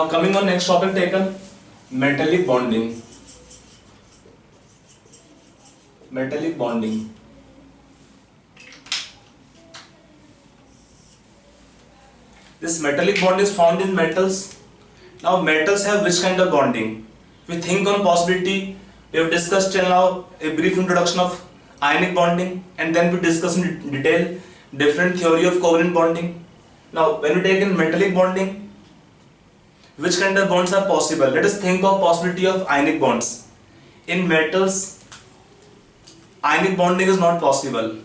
Now coming on next topic taken, metallic bonding. Metallic bonding. This metallic bond is found in metals. Now metals have which kind of bonding? If we think on possibility, we have discussed till now a brief introduction of ionic bonding, and then we discuss in detail different theory of covalent bonding. Now when we take in metallic bonding, which kind of bonds are possible? Let us think of possibility of ionic bonds. In metals, ionic bonding is not possible.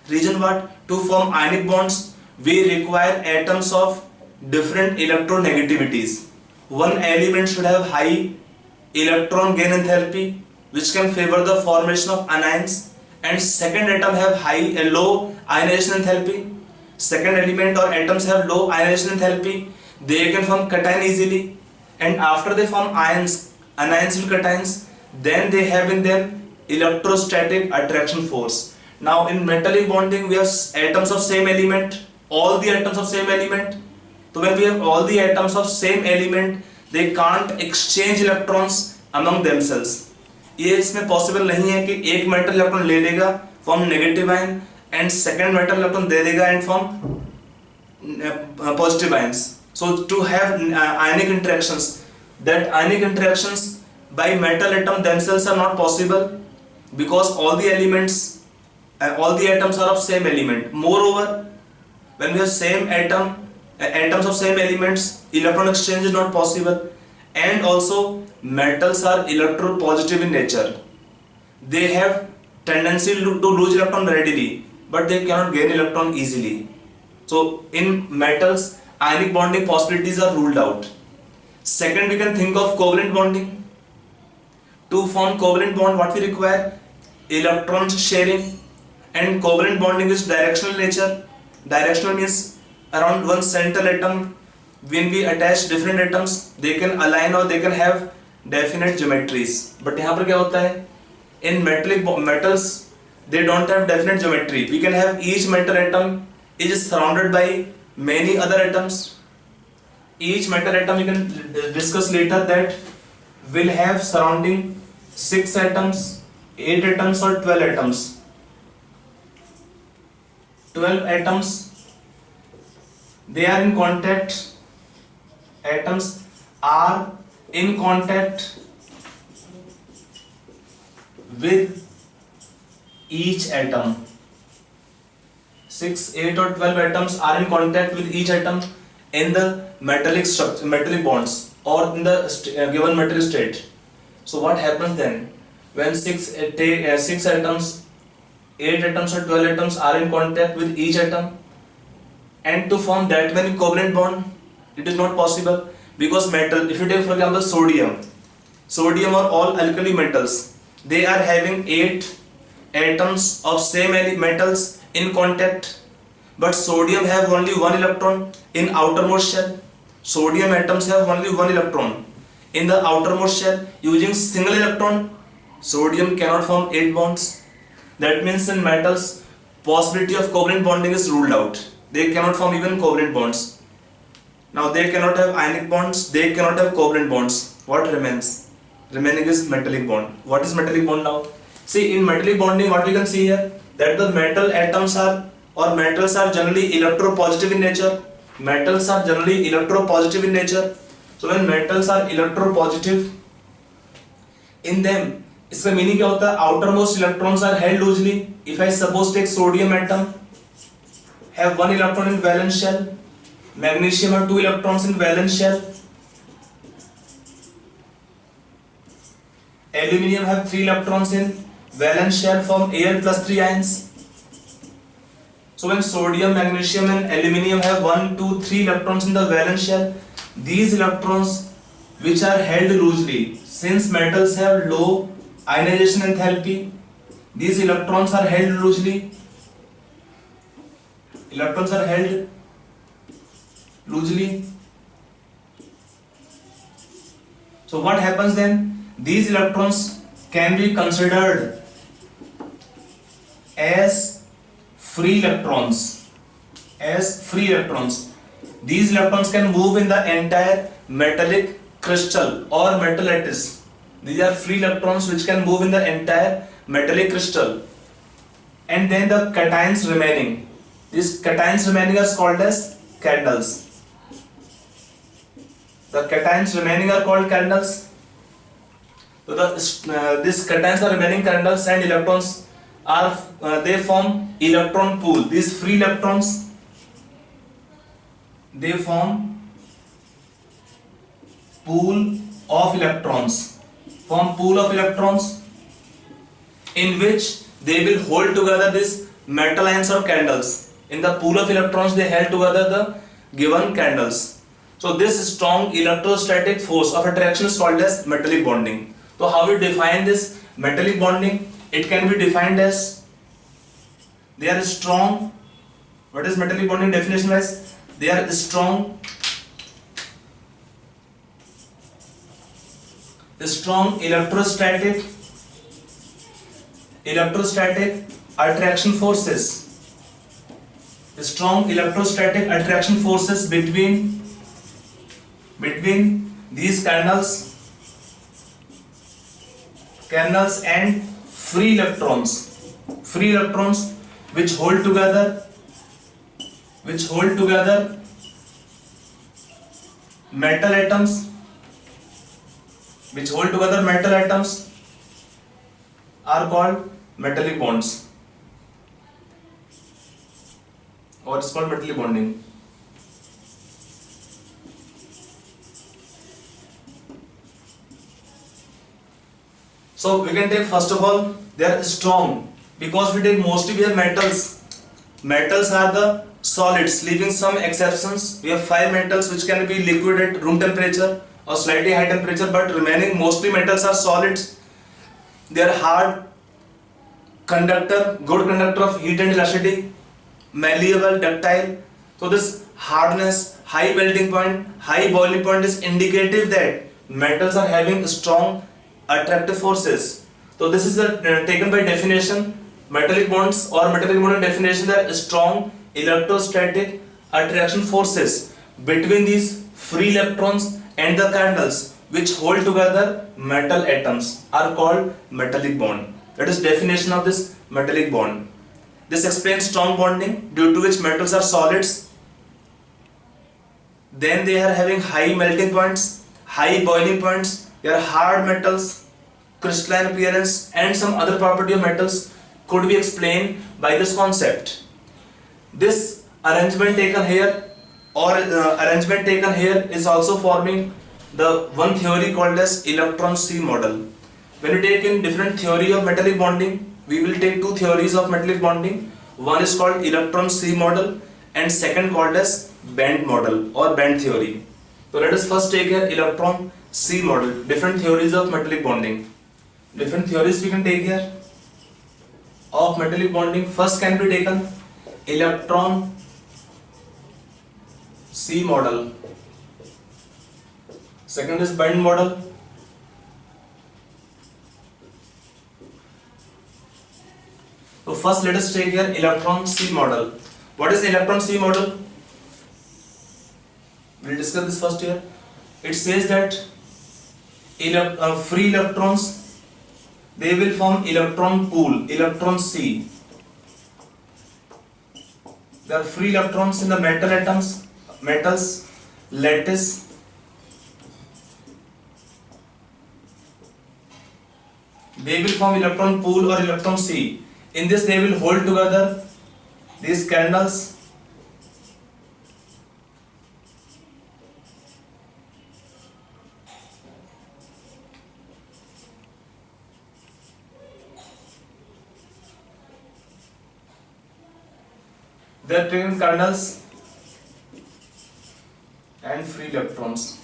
Reason what? To form ionic bonds, we require atoms of different electronegativities. One element should have high electron gain enthalpy, which can favor the formation of anions, and second atom have low ionization enthalpy. Second element or atoms have low ionization enthalpy. They can form cation easily, and after they form anions with cations, then they have in them electrostatic attraction force. Now in metallic bonding, we have atoms of same element, all the atoms of same element. So when we have all the atoms of same element, they can't exchange electrons among themselves. ये इसमें possible नहीं है कि एक metal electron ले लेगा form negative ion and second metal electron दे देगा and form positive ions. So to have ionic interactions, that ionic interactions by metal atom themselves are not possible because all the elements, all the atoms are of same element. Moreover, when we have same atoms of same elements, electron exchange is not possible, and also metals are electropositive in nature. They have tendency to lose electron readily, but they cannot gain electron easily. So in metals, ionic bonding possibilities are ruled out. Second, we can think of covalent bonding. To form covalent bond, what we require? Electron sharing, and covalent bonding is directional nature. Directional means around one central atom, when we attach different atoms, they can align or they can have definite geometries. But यहाँ पर क्या होता है? In metals, they don't have definite geometry. We can have each metal atom is surrounded by many other atoms. Each metal atom, we can discuss later, that will have surrounding 6 atoms, 8 atoms or 12 atoms. 12 atoms, they are in contact. Atoms are in contact with each atom. 6, 8 or 12 atoms are in contact with each atom in the metallic structure, metallic bonds, or in the given metallic state. So what happens then when 6 atoms, 8 atoms or 12 atoms are in contact with each atom? And to form that many covalent bond, it is not possible, because metal, if you take for example sodium or all alkali metals, they are having 8 atoms of same metals in contact, but sodium have only one electron in outermost shell. Sodium atoms have only one electron in the outermost shell. Using single electron, sodium cannot form 8 bonds. That means in metals, possibility of covalent bonding is ruled out. They cannot form even covalent bonds. Now they cannot have ionic bonds, they cannot have covalent bonds. What remains? Remaining is metallic bond. What is metallic bond now? See, in metallic bonding, what we can see here, that the metal atoms metals are generally electropositive in nature. Metals are generally electropositive in nature. So when metals are electropositive, in them, इसका meaning क्या होता है? Outermost electrons are held loosely. If I suppose take sodium atom, have 1 electron in valence shell, magnesium have 2 electrons in valence shell, aluminium have 3 electrons in valence shell, form Al plus 3 ions. So when sodium, magnesium and aluminium have 1, 2, 3 electrons in the valence shell, these electrons which are held loosely, since metals have low ionization enthalpy, these electrons are held loosely. Electrons are held loosely. So what happens then? These electrons can be considered as free electrons. These electrons can move in the entire metallic crystal or metal lattice. These are free electrons which can move in the entire metallic crystal. And then the cations remaining. These cations remaining are called as candles. The cations remaining are called candles. So these cations are remaining candles, and electrons are they form electron pool. These free electrons, they form pool of electrons. Form pool of electrons in which they will hold together these metal ions or candles. In the pool of electrons, they held together the given candles. So this strong electrostatic force of attraction is called as metallic bonding. So how we define this metallic bonding? It can be defined as they are strong. What is metallic bonding definition wise? They are strong electrostatic attraction forces. Strong electrostatic attraction forces between these candles and free electrons which hold together metal atoms are called metallic bonds, or it's called metallic bonding. So we can take, first of all, they are strong because we take mostly we have metals. Metals are the solids, leaving some exceptions. We have 5 metals which can be liquid at room temperature or slightly high temperature, but remaining mostly metals are solids. They are hard conductor, good conductor of heat and elasticity, malleable, ductile. So this hardness, high melting point, high boiling point is indicative that metals are having strong attractive forces. So this is taken by definition. Metallic bonds or metallic bonding definition are strong electrostatic attraction forces between these free electrons and the candles which hold together metal atoms are called metallic bond. That is definition of this metallic bond. This explains strong bonding due to which metals are solids. Then they are having high melting points, high boiling points. They are hard metals, crystalline appearance, and some other property of metals could be explained by this concept. This arrangement taken here is also forming the one theory called as Electron C Model. When you take in different theory of metallic bonding, we will take 2 theories of metallic bonding. One is called Electron C Model and second called as band model or band theory. So let us first take here Electron C Model, different theories of metallic bonding. Different theories we can take here of metallic bonding. First can be taken Electron C Model. Second is band model. So first let us take here Electron C Model. What is Electron C Model? We will discuss this first here. It says that free electrons, they will form electron pool, Electron C. There are free electrons in the metals, lattice. They will form electron pool or Electron C. In this they will hold together these candles they are taking candles and free electrons.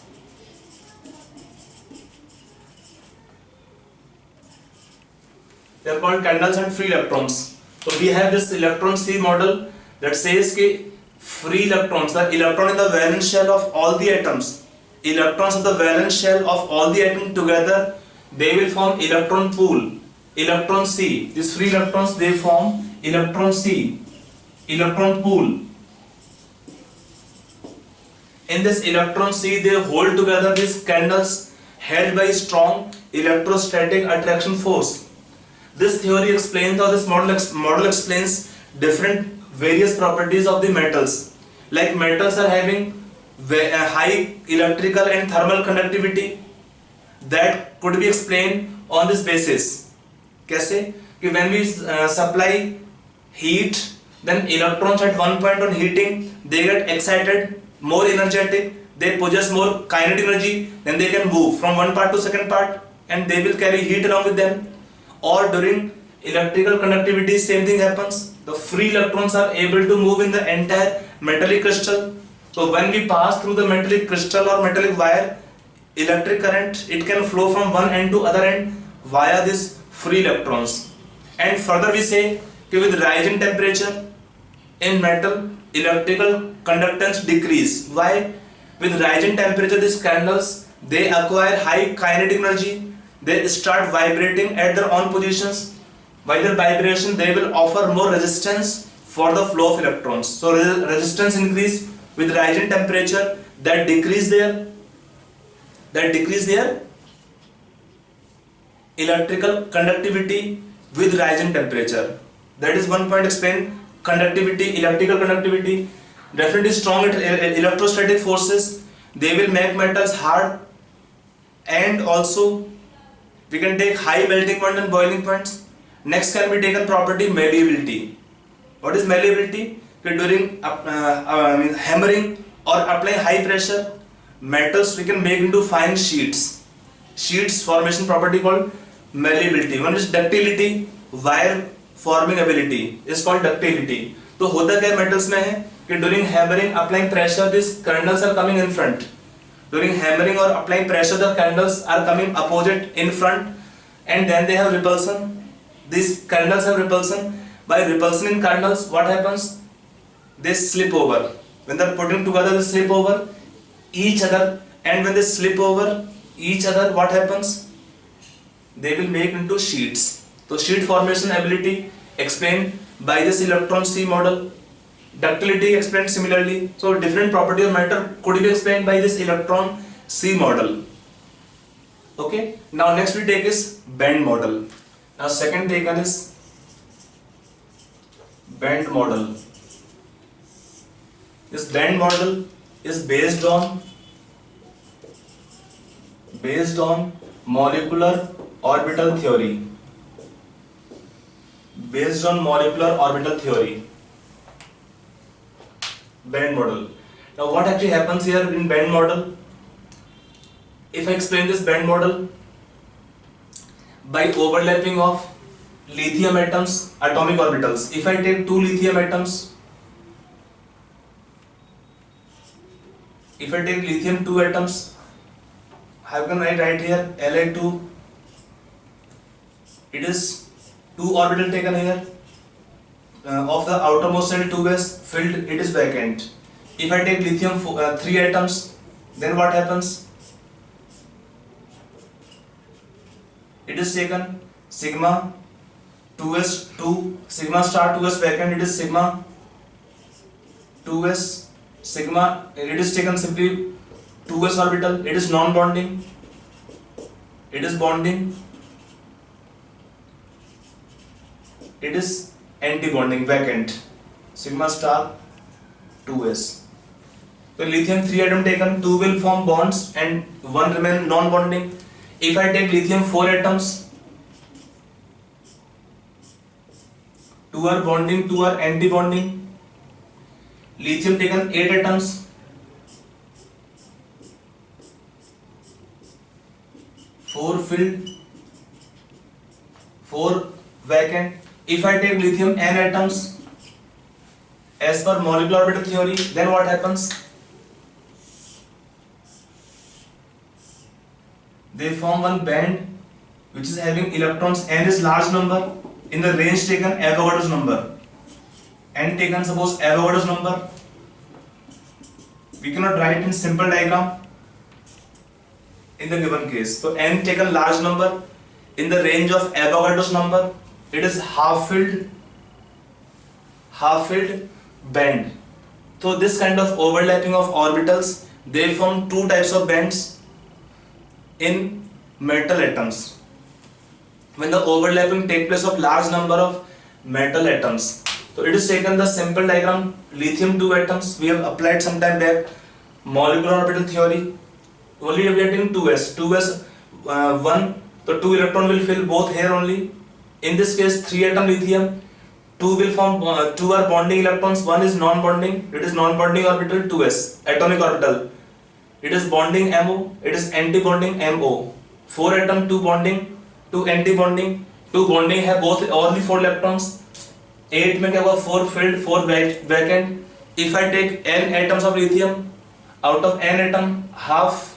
They are called candles and free electrons. So we have this Electron C model that says that free electrons, the electron in the valence shell of all the atoms, electrons of the valence shell of all the atoms together, they will form electron pool, Electron C. These free electrons, they form Electron C, electron pool. In this electron C, they hold together these candles held by strong electrostatic attraction force. This theory explains, or this model explains different various properties of the metals. Like metals are having high electrical and thermal conductivity, that could be explained on this basis. कैसे? कि when we supply heat, then electrons at one point on heating, they get excited, more energetic, they possess more kinetic energy, then they can move from one part to second part, and they will carry heat along with them. Or during electrical conductivity, same thing happens. The free electrons are able to move in the entire metallic crystal. So when we pass through the metallic crystal or metallic wire, electric current, it can flow from one end to other end via these free electrons. And further we say that with rising temperature in metal, electrical conductance decrease. Why? With rising temperature, these candles, they acquire high kinetic energy, they start vibrating at their own positions. By their vibration, they will offer more resistance for the flow of electrons. So resistance increase with rising temperature, that decrease their electrical conductivity with rising temperature. That is one point explained. Conductivity, electrical conductivity, definitely strong electrostatic forces, they will make metals hard, and also we can take high melting point and boiling points. Next can be taken property malleability. What is malleability? During hammering or applying high pressure, metals we can make into fine sheets. Sheets formation property called malleability. One is ductility, wire forming ability is called ductility. तो होता क्या metals में है कि during hammering applying pressure these candles are coming in front. During hammering or applying pressure the candles are coming opposite in front, and then they have repulsion. These candles have repulsion. By repulsion in candles, what happens? They slip over. When they are putting together, they slip over each other, and when they slip over each other, what happens? They will make into sheets. So sheet formation ability explained by this electron C model. Ductility explained similarly. So different property of matter could be explained by this electron C model. Okay. Now next we take is band model. Now second taken is band model. This band model is based on molecular orbital theory. Based on molecular orbital theory. Band model. Now what actually happens here in band model? If I explain this band model, by overlapping of lithium atoms, atomic orbitals. If I take two lithium atoms, if I take lithium 2 atoms, how can I write here Li2? It is 2 orbital taken here. Of the outermost cell 2s filled, it is vacant. If I take lithium 3 atoms, then what happens? It is taken sigma 2s 2 sigma star 2s vacant. It is sigma 2s sigma. It is taken simply 2s orbital. It is non-bonding. It is bonding. It is anti-bonding, vacant, sigma star 2s. So lithium 3 atom taken, 2 will form bonds and 1 remain non-bonding. If I take lithium 4 atoms, 2 are bonding, 2 are anti-bonding. Lithium taken 8 atoms, 4 filled, 4 vacant. If I take lithium n atoms as per molecular orbital theory, then what happens? They form one band which is having electrons n is large number. In the range taken Avogadro's number, n taken suppose Avogadro's number. We cannot write in simple diagram in the given case. So n taken large number in the range of Avogadro's number. It is half-filled band. So this kind of overlapping of orbitals they form two types of bands in metal atoms. When the overlapping take place of large number of metal atoms. So it is taken the simple diagram, lithium 2 atoms, we have applied some time back, molecular orbital theory, only we are getting 2s, 1, so 2 electron will fill both here only. In this case 3 atom lithium, 2 will form, 2 are bonding electrons, 1 is non-bonding, it is non-bonding orbital 2s, atomic orbital. It is bonding MO, it is anti-bonding MO. 4 atom, 2 bonding, 2 anti-bonding, 2 bonding have both only 4 electrons. 8 में क्या हुआ 4 filled 4 vacant. If I take n atoms of lithium, out of n atom half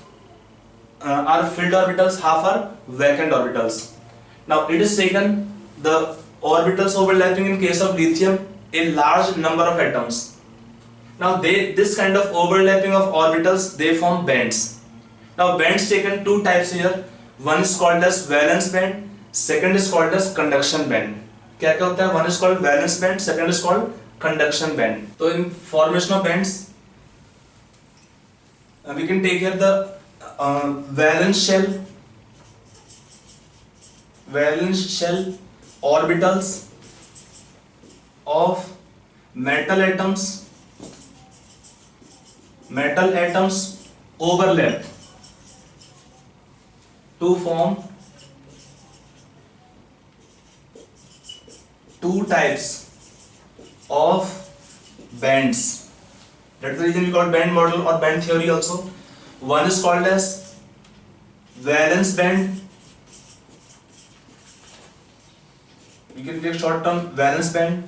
are filled orbitals, half are vacant orbitals. Now it is taken the orbitals overlapping in case of lithium a large number of atoms. Now this kind of overlapping of orbitals they form bands. Now bands taken two types here. One is called as valence band, second is called as conduction band. क्या क्या होता है? One is called valence band, second is called conduction band. So in formation of bands, we can take here the valence shell orbitals of metal atoms overlap to form two types of bands. That's the reason we call band model or band theory also. One is called as valence band. We can take short term valence band.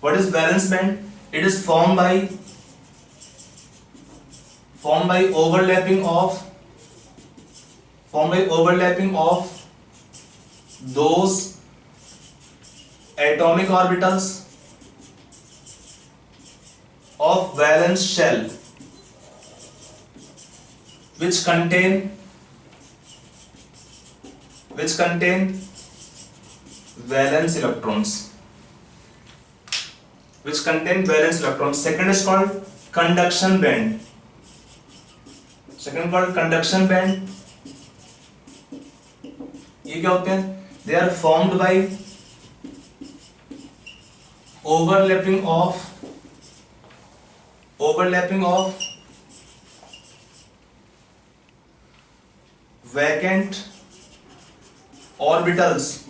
What is valence band? It is formed by overlapping of those atomic orbitals of valence shell which contain valence electrons. Second is called conduction band. ये क्या होते हैं? They are formed by overlapping of vacant orbitals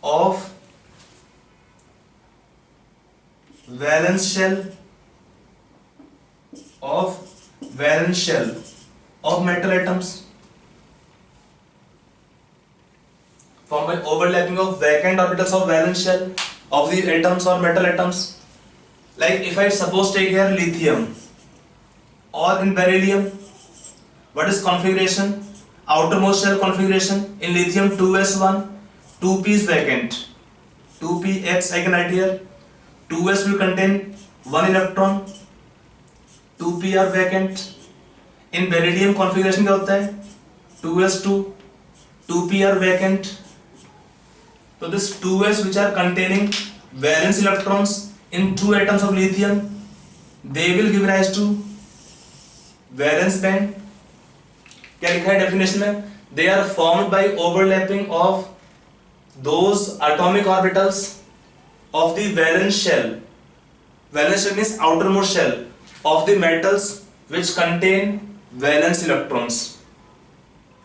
of valence shell of metal atoms, formed by overlapping of vacant orbitals of valence shell of the atoms or metal atoms. Like if I suppose take here lithium or in beryllium, what is configuration? Outermost shell configuration in lithium 2s1, 2p is vacant, 2px I can write here, 2s will contain 1 electron, 2p are vacant. In beryllium configuration क्या होता है? 2s2, 2p are vacant. So this 2s which are containing valence electrons in two atoms of lithium, they will give rise to valence band. क्या लिखा है definition में? They are formed by overlapping of those atomic orbitals of the valence shell. Valence shell means outermost shell of the metals which contain valence electrons.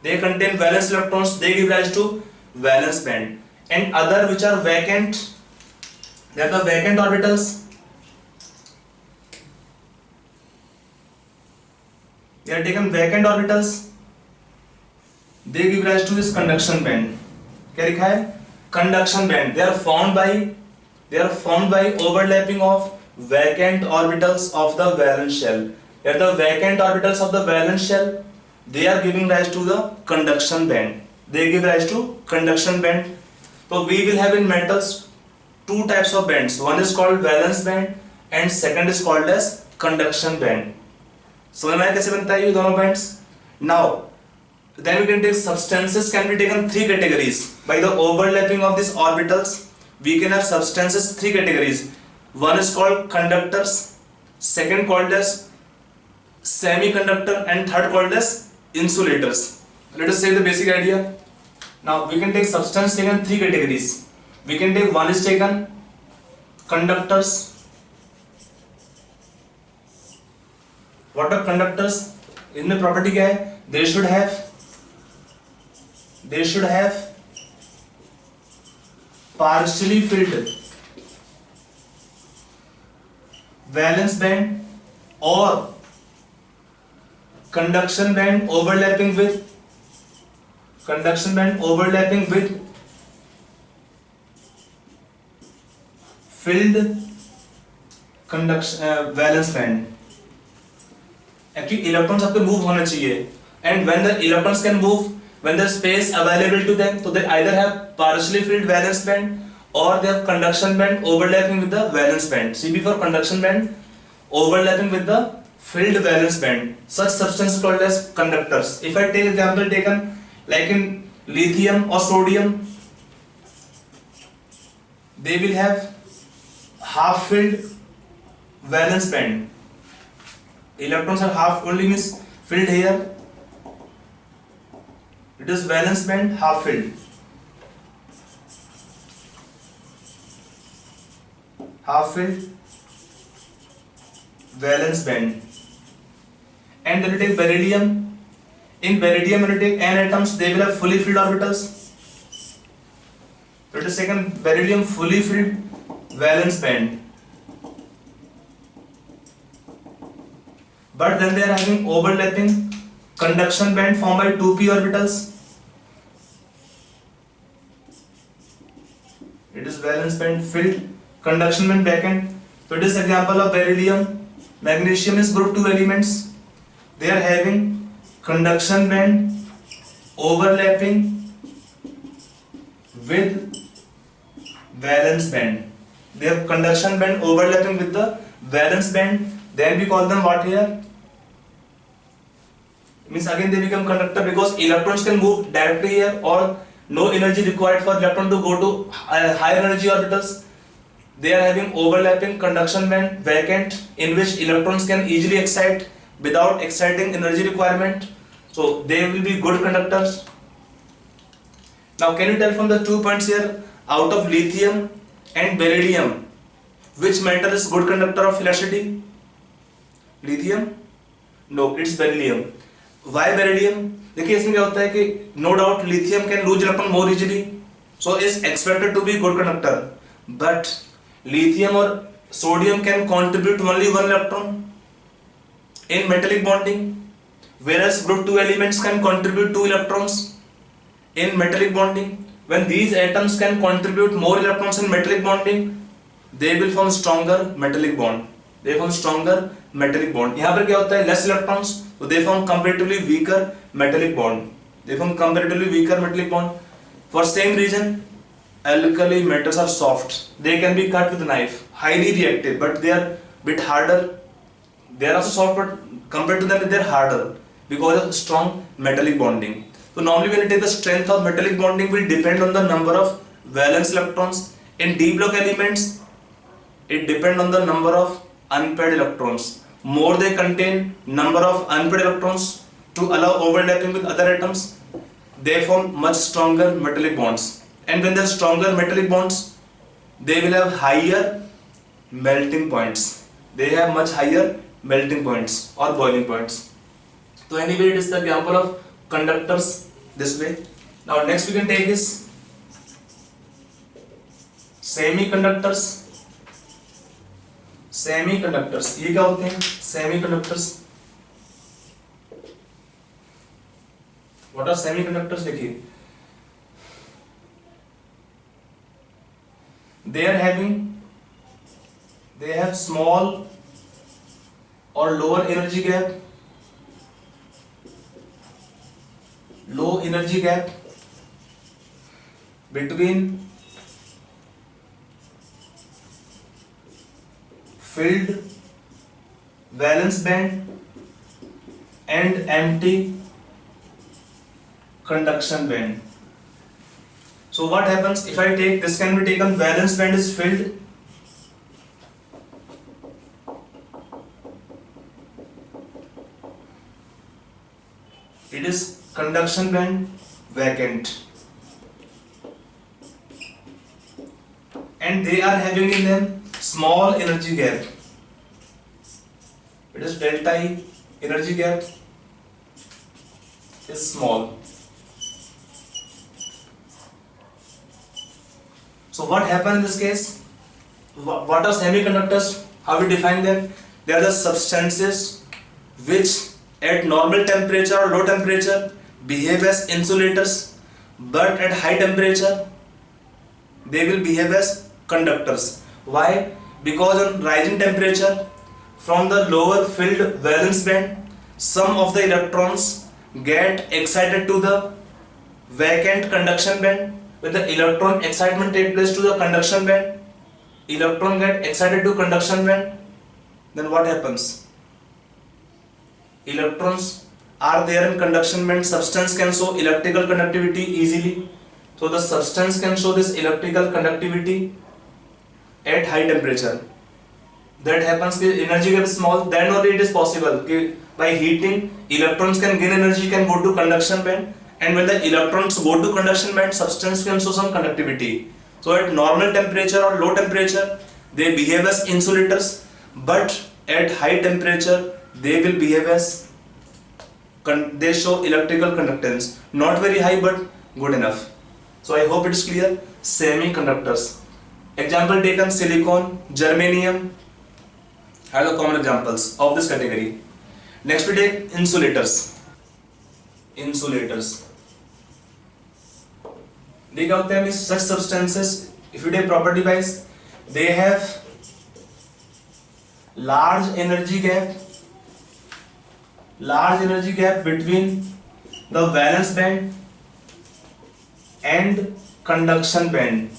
They contain valence electrons, they give rise to valence band. And other which are vacant, they are the vacant orbitals. They are taken vacant orbitals, they give rise to this conduction band. क्या लिखा है? Conduction band. They are formed by overlapping of vacant orbitals of the valence shell. They are the vacant orbitals of the valence shell. They are giving rise to the conduction band. They give rise to conduction band. So we will have in metals two types of bands. One is called valence band and second is called as conduction band. समझ में कैसे बनता है ये दोनों bands? Now, then we can take substances can be taken three categories. By the overlapping of these orbitals, we can have substances three categories. One is called conductors, second called as semiconductor, and third called as insulators. Let us say the basic idea. Now we can take substance taken three categories. We can take, one is taken conductors. What are conductors? इनमें property क्या है? They should have partially filled valence band or conduction band overlapping with filled conduction valence band. Actually electrons have to move होना चाहिए, and when the electrons can move, when the space available to them, so they either have partially filled valence band or they have conduction band overlapping with the valence band. CB for conduction band overlapping with the filled valence band. Such substances called as conductors. If I take example taken like in lithium or sodium, they will have half filled valence band. Electrons are half only means filled here. It is valence band half filled. Half filled valence band. And when you take beryllium, in beryllium when you take n atoms, they will have fully filled orbitals. So it is second beryllium fully filled valence band. But then they are having overlapping conduction band formed by 2p orbitals. It is valence band filled, conduction band backend. So it is example of beryllium. Magnesium is group 2 elements. They are having conduction band overlapping with valence band. They have conduction band overlapping with the valence band. Then we call them what here? Means again they become conductor because electrons can move directly here, or no energy required for electron to go to higher energy orbitals. They are having overlapping conduction band vacant in which electrons can easily excite without exciting energy requirement. So they will be good conductors. Now can you tell from the 2 points here, out of lithium and beryllium, which metal is good conductor of electricity? Lithium? No, it's beryllium. Why beryllium? देखिए इसमें क्या होता है कि no doubt lithium can lose electron more easily, so is expected to be good conductor. But lithium or sodium can contribute only one electron in metallic bonding, whereas group 2 elements can contribute 2 electrons in metallic bonding. When these atoms can contribute more electrons in metallic bonding, they will form stronger metallic bond. They form stronger metallic bond. यहाँ पर क्या होता है? Less electrons, so they form comparatively weaker metallic bond. They form comparatively weaker metallic bond. For same reason, alkali metals are soft. They can be cut with a knife. Highly reactive, but they are bit harder. They are also soft, but compared to them, they are harder because of strong metallic bonding. So normally when you take the strength of metallic bonding will depend on the number of valence electrons. In d block elements, it depends on the number of unpaired electrons. More they contain number of unpaired electrons to allow overlapping with other atoms, they form much stronger metallic bonds. And when they have stronger metallic bonds, they will have higher melting points. They have much higher melting points or boiling points. So anyway, it is the example of conductors this way. Now next we can take is semiconductors. Semiconductors, ये क्या होते हैं? Semiconductors. What are semiconductors? देखिए, they have small or lower energy gap, low energy gap between filled valence band and empty conduction band. So what happens if I take this? Can be taken valence band is filled, It is conduction band vacant, and they are having in them small energy gap. It is delta E, energy gap is small. So what happens in this case? What are semiconductors? How we define them? They are the substances which at normal temperature or low temperature behave as insulators, but at high temperature they will behave as conductors. Why? Because on rising temperature, from the lower filled valence band, some of the electrons get excited to the vacant conduction band. When the electron excitement takes place to the conduction band, electron get excited to conduction band, then what happens? Electrons are there in conduction band. Substance can show electrical conductivity easily. So the substance can show this electrical conductivity at high temperature. That happens when energy gap is small, then only it is possible. Okay? By heating, electrons can gain energy, can go to conduction band, and when the electrons go to conduction band, substance can show some conductivity. So at normal temperature or low temperature, they behave as insulators, but at high temperature, they will behave as they show electrical conductance. Not very high, but good enough. So I hope it is clear. Semiconductors. Example taken: silicon, germanium are the common examples of this category. Next we take insulators. Insulators. They count them is such substances. If you take property wise, they have large energy gap between the valence band and conduction band.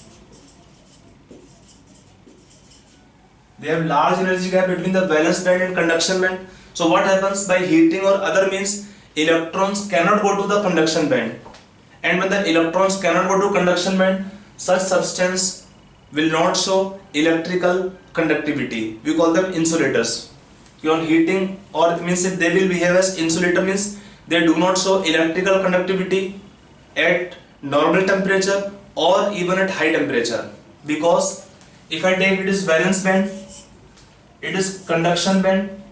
They have large energy gap between the valence band and conduction band. So what happens? By heating or other means, electrons cannot go to the conduction band, and when the electrons cannot go to conduction band, such substance will not show electrical conductivity. We call them insulators. On heating, or it means if they will behave as insulator, means they do not show electrical conductivity at normal temperature or even at high temperature. Because if I take it is valence band, it is conduction band,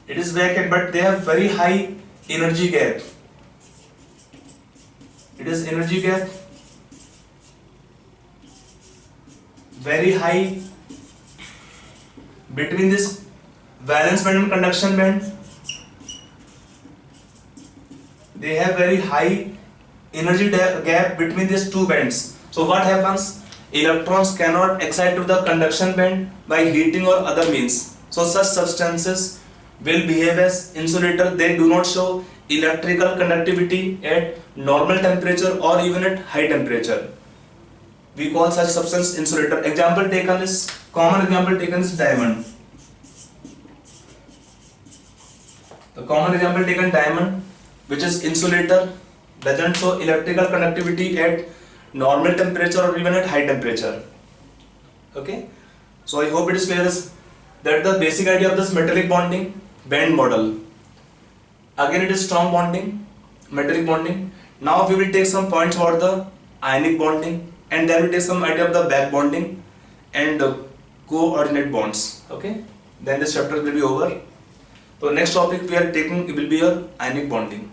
it is vacant, but they have very high energy gap. It is energy gap very high between this valence band and conduction band. They have very high energy gap between these two bands. So what happens? Electrons cannot excite to the conduction band by heating or other means. So such substances will behave as insulator. They do not show electrical conductivity at normal temperature or even at high temperature. We call such substance insulator. Example taken is, common example taken is diamond. The common example taken diamond, which is insulator, doesn't show electrical conductivity at normal temperature or even at high temperature. Okay, so I hope it is clear that the basic idea of this metallic bonding band model. Again, it is strong bonding, metallic bonding. Now we will take some points about the ionic bonding, and then we take some idea of the back bonding and the coordinate bonds. Okay, then this chapter will be over. So next topic we are taking will be your ionic bonding.